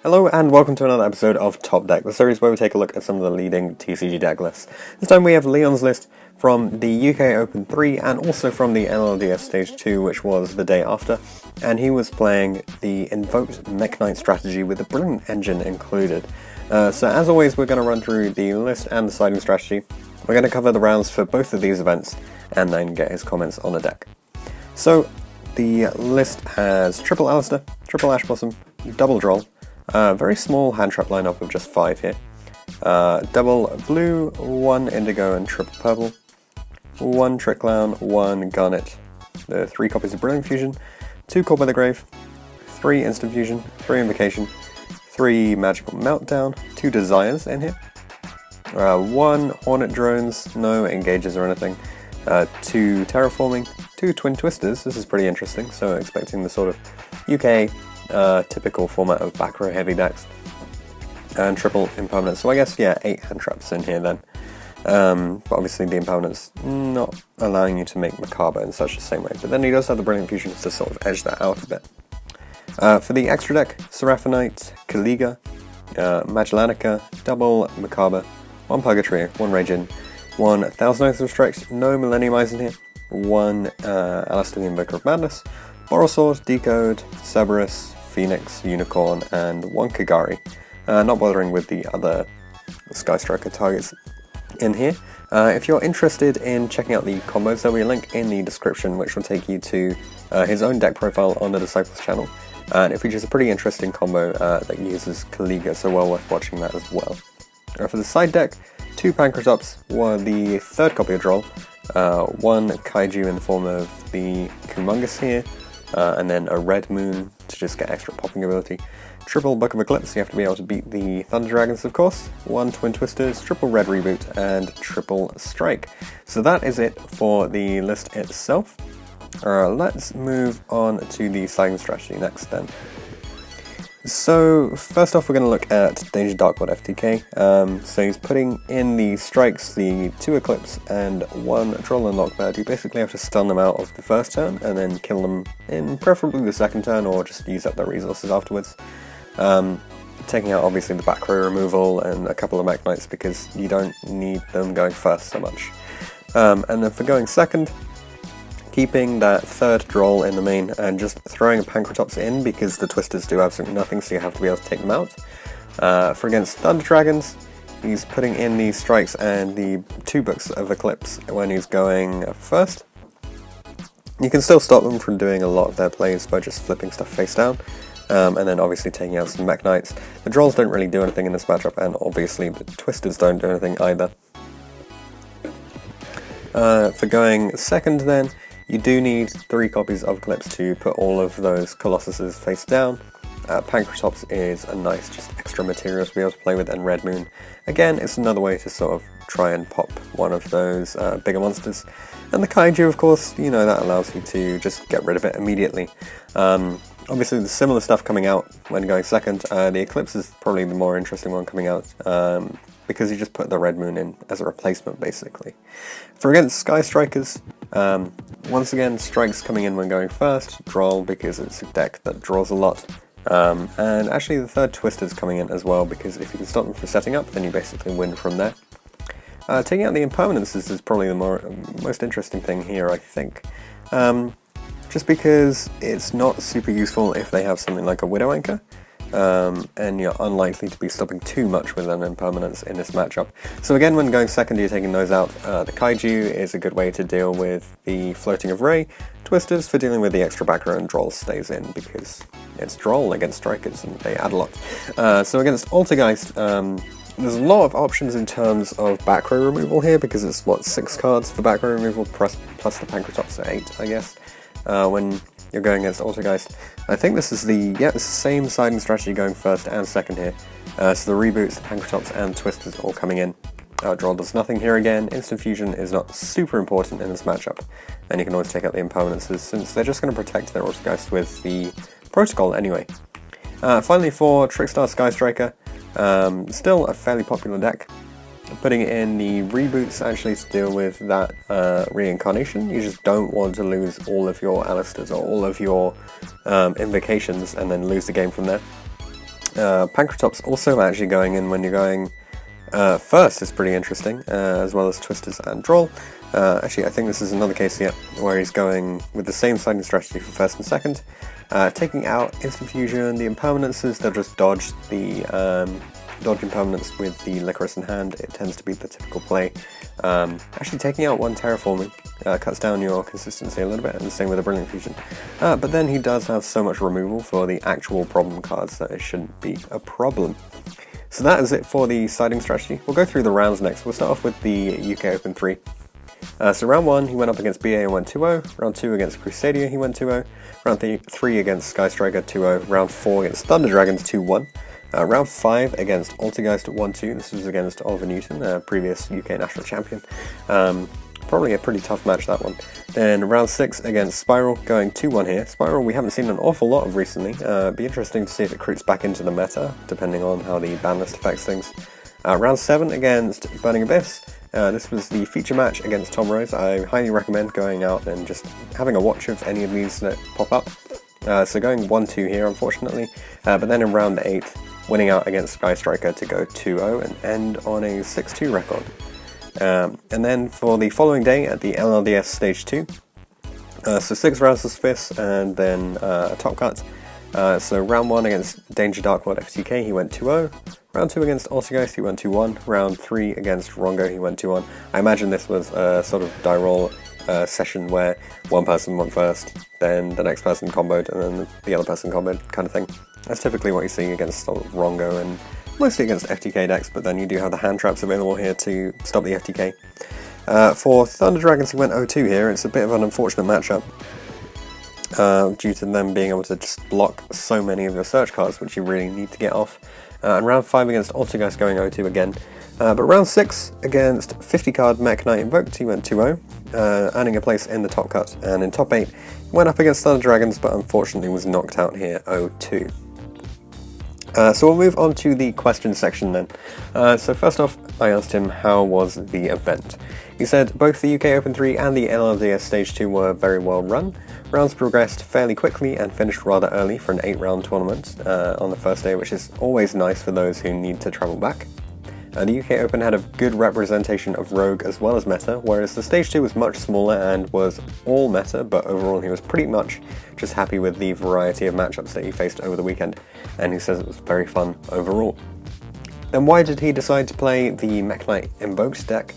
Hello and welcome to another episode of Top Deck, the series where we take a look at some of the leading TCG deck lists. This time we have Leon's list from the UK Open 3 and also from the LLDS Stage 2, which was the day after, and he was playing the Invoked Mech Knight strategy with the brilliant engine included. So as always, we're going to run through the list and the siding strategy. We're going to cover the rounds for both of these events and then get his comments on the deck. So the list has triple Alistair, triple Ash Blossom, double Droll, very small hand trap lineup of just 5 here. Double blue, 1 indigo and triple purple, 1 Trick Clown, 1 Garnet, 3 copies of Brilliant Fusion, 2 Call by the Grave, 3 Instant Fusion, 3 Invocation, 3 Magical Meltdown, 2 Desires in here, 1 Hornet Drones, no engages or anything, 2 Terraforming, 2 Twin Twisters, this is pretty interesting, so expecting the sort of UK typical format of back row heavy decks, and triple impermanence. So I guess, yeah, 8 hand traps in here then. But obviously the impermanence not allowing you to make Macabre in such the same way. But then he does have the Brilliant Fusions to sort of edge that out a bit. For the extra deck, Seraphinite, Kaliga, Magellanica, double Macabre, 1 Purgatory, 1 Raging, 1 Thousand Oaths of Strix, no Millennium Eyes in here, 1 Alistair the Invoker of Madness, Borrelsword, Decode, Cerberus, Phoenix, Unicorn, and 1 Kagari. Not bothering with the other Sky Striker targets in here. If you're interested in checking out the combos, there'll be a link in the description which will take you to his own deck profile on the Disciples channel. And it features a pretty interesting combo that uses Kaliga, so well worth watching that as well. For the side deck, 2 Pancratops, the 3rd copy of Droll, 1 Kaiju in the form of the Kumongous here, and then a Red Moon to just get extra popping ability. Triple Book of Eclipse, you have to be able to beat the Thunder Dragons of course, 1 Twin Twisters, triple Red Reboot, and triple Strike. So that is it for the list itself. Let's move on to the siding strategy next then. So first off we're going to look at Danger Darkwood FTK. So he's putting in the strikes, the 2 Eclipse and 1 Droll and Lockbird. You basically have to stun them out of the first turn and then kill them in preferably the second turn or just use up their resources afterwards. Taking out obviously the back row removal and a couple of Mech Knights because you don't need them going first so much. And then for going second, keeping that 3rd Droll in the main and just throwing a Pancratops in because the Twisters do absolutely nothing, so you have to be able to take them out. For against Thunder Dragons, he's putting in the strikes and the 2 Books of Eclipse when he's going first. You can still stop them from doing a lot of their plays by just flipping stuff face down, and then obviously taking out some Mech Knights. The Drolls don't really do anything in this matchup, and obviously the Twisters don't do anything either. For going second then, you do need 3 copies of Eclipse to put all of those Colossuses face down. Pancratops is a nice just extra material to be able to play with, and Red Moon, again, it's another way to sort of try and pop one of those bigger monsters. And the Kaiju, of course, you know, that allows you to just get rid of it immediately. Obviously the similar stuff coming out when going second, the Eclipse is probably the more interesting one coming out, because you just put the Red Moon in as a replacement basically. For against Sky Strikers, once again strikes coming in when going first, Droll because it's a deck that draws a lot, and actually the 3rd Twister's coming in as well because if you can stop them from setting up then you basically win from there. Taking out the impermanences is probably the most interesting thing here, I think. Just because it's not super useful if they have something like a Widow Anchor, and you're unlikely to be stopping too much with an impermanence in this matchup. So again, when going second, you're taking those out. The Kaiju is a good way to deal with the Floating of Ray. Twisters for dealing with the extra back row, and Droll stays in because it's Droll against Strikers and they add a lot. So against Altergeist, there's a lot of options in terms of back row removal here because it's, what, 6 cards for back row removal plus the Pancratops at 8, I guess, when you're going against Altergeist. I think this is the same siding strategy going first and second here. So the reboots, the Pancratops and Twisters all coming in. Droll does nothing here again. Instant Fusion is not super important in this matchup, and you can always take out the impermanences since they're just going to protect their Altergeist with the Protocol anyway. Finally for Trickstar Sky Striker, still a fairly popular deck. Putting in the reboots actually to deal with that reincarnation. You just don't want to lose all of your Alistairs or all of your invocations and then lose the game from there. Pancratops also actually going in when you're going first is pretty interesting, as well as Twisters and Droll. Actually, I think this is another case here where he's going with the same siding strategy for first and second, taking out Instant Fusion, the Impermanences. They'll just dodge the dodge Impermanence with the Licorice in hand. It tends to be the typical play. Actually, taking out one Terraforming cuts down your consistency a little bit, and the same with the Brilliant Fusion. But then he does have so much removal for the actual problem cards that it shouldn't be a problem. So that is it for the siding strategy. We'll go through the rounds next. We'll start off with the UK Open 3. So round 1, he went up against BA and went 2-0. Round 2 against Crusadia, he went 2-0. Round 3 against Sky Striker, 2-0. Round 4 against Thunder Dragons, 2-1. Round 5 against Altergeist, 1-2. This was against Oliver Newton, previous UK national champion. Probably a pretty tough match, that one. Then round 6 against Spiral, going 2-1 here. Spiral we haven't seen an awful lot of recently. It'd be interesting to see if it recruits back into the meta, depending on how the ban list affects things. Round 7 against Burning Abyss. This was the feature match against Tom Rose. I highly recommend going out and just having a watch of any of these that pop up. So going 1-2 here, unfortunately. But then in round 8, winning out against Sky Striker to go 2-0 and end on a 6-2 record. And then for the following day at the LLDS Stage 2, so 6 rounds of Fist and then a top cut. So round 1 against Danger Dark World FTK, he went 2-0. Round 2 against Altergeist, he went 2-1. Round 3 against Rongo, he went 2-1. I imagine this was a sort of die roll session where one person went first, then the next person comboed, and then the other person comboed, kind of thing. That's typically what you see against sort of Rongo and mostly against FTK decks, but then you do have the hand traps available here to stop the FTK. For Thunder Dragons, he went 0-2 here. It's a bit of an unfortunate matchup due to them being able to just block so many of your search cards, which you really need to get off. And round 5 against Altergeist, going 0-2 again. But round 6 against 50 card Mech Knight Invoked, he went 2-0, earning a place in the top cut. And in top 8, he went up against Thunder Dragons, but unfortunately was knocked out here 0-2. So we'll move on to the question section then. So first off, I asked him how was the event. He said both the UK Open 3 and the LLDS Stage 2 were very well run. Rounds progressed fairly quickly and finished rather early for an 8-round tournament on the first day, which is always nice for those who need to travel back. The UK Open had a good representation of Rogue as well as meta, whereas the Stage 2 was much smaller and was all meta, but overall he was pretty much just happy with the variety of matchups that he faced over the weekend, and he says it was very fun overall. Then why did he decide to play the Mech Knight Invoked deck?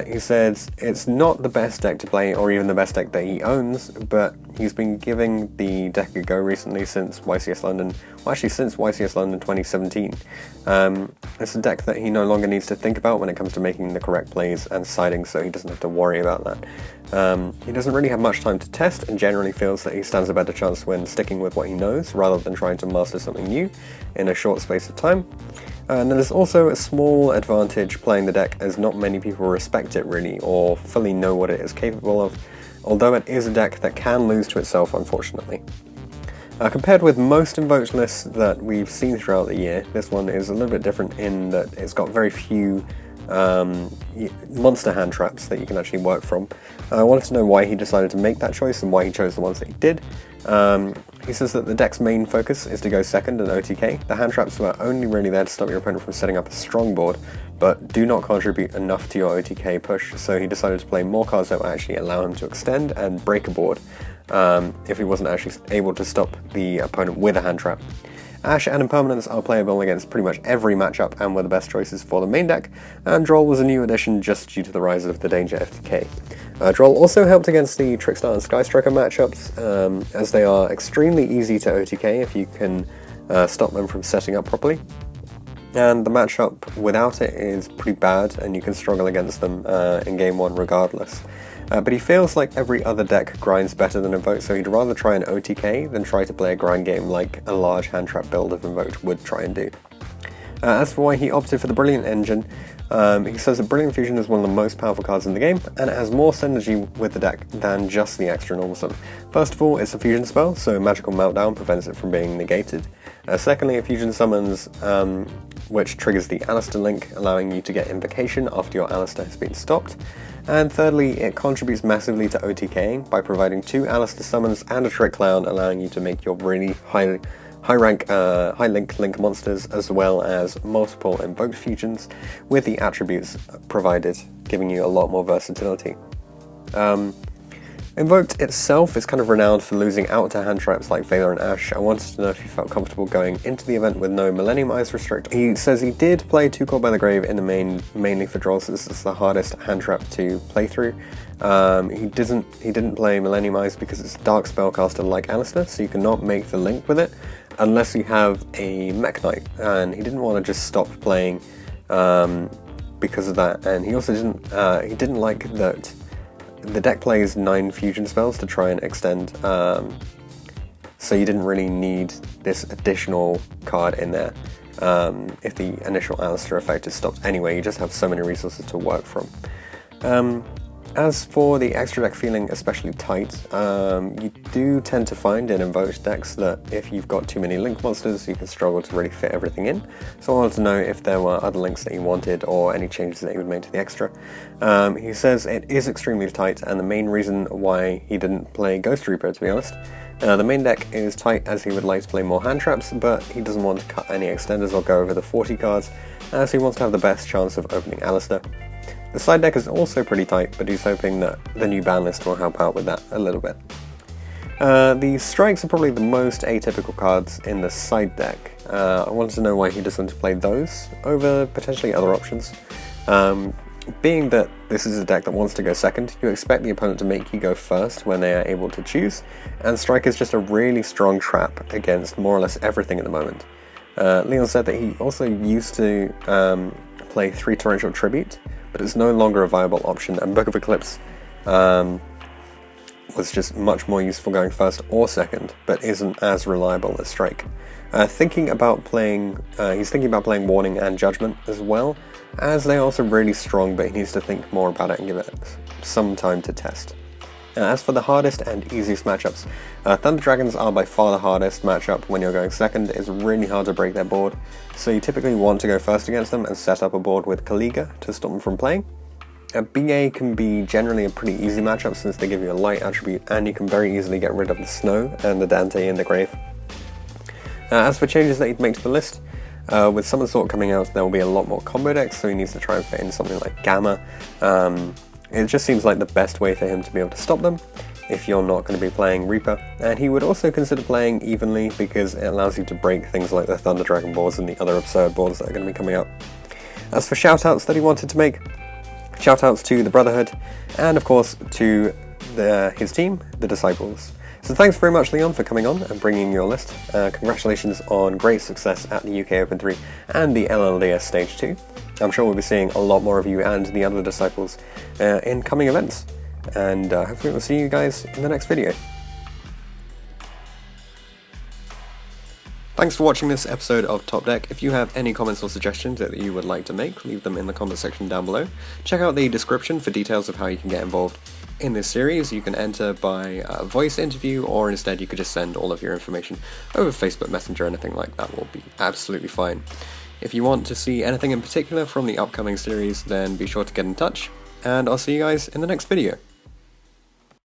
He says it's not the best deck to play, or even the best deck that he owns, but he's been giving the deck a go recently since YCS London, well actually since YCS London 2017. It's a deck that he no longer needs to think about when it comes to making the correct plays and siding, so he doesn't have to worry about that. He doesn't really have much time to test and generally feels that he stands a better chance when sticking with what he knows rather than trying to master something new in a short space of time. And there's also a small advantage playing the deck, as not many people respect it really or fully know what it is capable of, although it is a deck that can lose to itself, unfortunately. Compared with most Invoked lists that we've seen throughout the year, this one is a little bit different in that it's got very few monster hand traps that you can actually work from. I wanted to know why he decided to make that choice and why he chose the ones that he did. He says that the deck's main focus is to go second and OTK. The hand traps are only really there to stop your opponent from setting up a strong board, but do not contribute enough to your OTK push, so he decided to play more cards that would actually allow him to extend and break a board if he wasn't actually able to stop the opponent with a hand trap. Ash and Impermanence are playable against pretty much every matchup and were the best choices for the main deck, and Droll was a new addition just due to the rise of the Danger FTK. Droll also helped against the Trickstar and Sky Striker matchups, as they are extremely easy to OTK if you can stop them from setting up properly. And the matchup without it is pretty bad, and you can struggle against them in game 1 regardless. But he feels like every other deck grinds better than Invoked, so he'd rather try an OTK than try to play a grind game like a large hand trap build of Invoked would try and do. As for why he opted for the Brilliant Engine, he says that Brilliant Fusion is one of the most powerful cards in the game, and it has more synergy with the deck than just the extra normal summon. First of all, it's a fusion spell, so Magical Meltdown prevents it from being negated. Secondly, it fusion summons, which triggers the Alistair link, allowing you to get Invocation after your Alistair has been stopped. And thirdly, it contributes massively to OTKing by providing 2 Alistair summons and a Trick Clown, allowing you to make your really high link monsters, as well as multiple invoked fusions with the attributes provided, giving you a lot more versatility. Invoked itself is kind of renowned for losing out to hand traps like Veiler and Ash. I wanted to know if he felt comfortable going into the event with no Millennium Eyes restrict. He says he did play 2 Caught by the Grave in the mainly for draws. This is the hardest hand trap to play through. He didn't play Millennium Eyes because it's a dark spellcaster like Alistair, so you cannot make the link with it unless you have a Mech Knight, and he didn't want to just stop playing because of that. And he also didn't like that the deck plays 9 fusion spells to try and extend, so you didn't really need this additional card in there. If the initial Alistair effect is stopped anyway, you just have so many resources to work from. As for the extra deck feeling especially tight, you do tend to find in invoked decks that if you've got too many link monsters, you can struggle to really fit everything in. So I wanted to know if there were other links that you wanted or any changes that you would make to the extra. He says it is extremely tight, and the main reason why he didn't play Ghost Reaper, to be honest. The main deck is tight as he would like to play more hand traps, but he doesn't want to cut any extenders or go over the 40 cards, as he wants to have the best chance of opening Alistair. The side deck is also pretty tight, but he's hoping that the new ban list will help out with that a little bit. The strikes are probably the most atypical cards in the side deck. I wanted to know why he doesn't play those over potentially other options. Being that this is a deck that wants to go second, you expect the opponent to make you go first when they are able to choose, and strike is just a really strong trap against more or less everything at the moment. Leon said that he also used to play 3 Torrential Tribute, but it's no longer a viable option, and Book of Eclipse was just much more useful going first or second, but isn't as reliable as Strike. He's thinking about playing Warning and Judgment as well, as they're also really strong, but he needs to think more about it and give it some time to test. As for the hardest and easiest matchups, Thunder Dragons are by far the hardest matchup when you're going second. It's really hard to break their board, so you typically want to go first against them and set up a board with Kaliga to stop them from playing. BA can be generally a pretty easy matchup since they give you a light attribute, and you can very easily get rid of the Snow and the Dante in the grave. As for changes that he'd make to the list, with Summon Sort coming out, there will be a lot more combo decks, so he needs to try and fit in something like Gamma. It just seems like the best way for him to be able to stop them if you're not going to be playing Reaper, and he would also consider playing Evenly because it allows you to break things like the Thunder Dragon boards and the other absurd boards that are going to be coming up. As for shoutouts that he wanted to make, shoutouts to the Brotherhood, and of course to his team, the Disciples. So thanks very much, Leon, for coming on and bringing your list. Congratulations on great success at the UK Open 3 and the LLDS Stage 2. I'm sure we'll be seeing a lot more of you and the other Disciples in coming events, and hopefully we'll see you guys in the next video. Thanks for watching this episode of Top Deck. If you have any comments or suggestions that you would like to make, leave them in the comment section down below. Check out the description for details of how you can get involved in this series. You can enter by voice interview, or instead you could just send all of your information over Facebook Messenger. Anything like that will be absolutely fine. If you want to see anything in particular from the upcoming series, then be sure to get in touch, and I'll see you guys in the next video.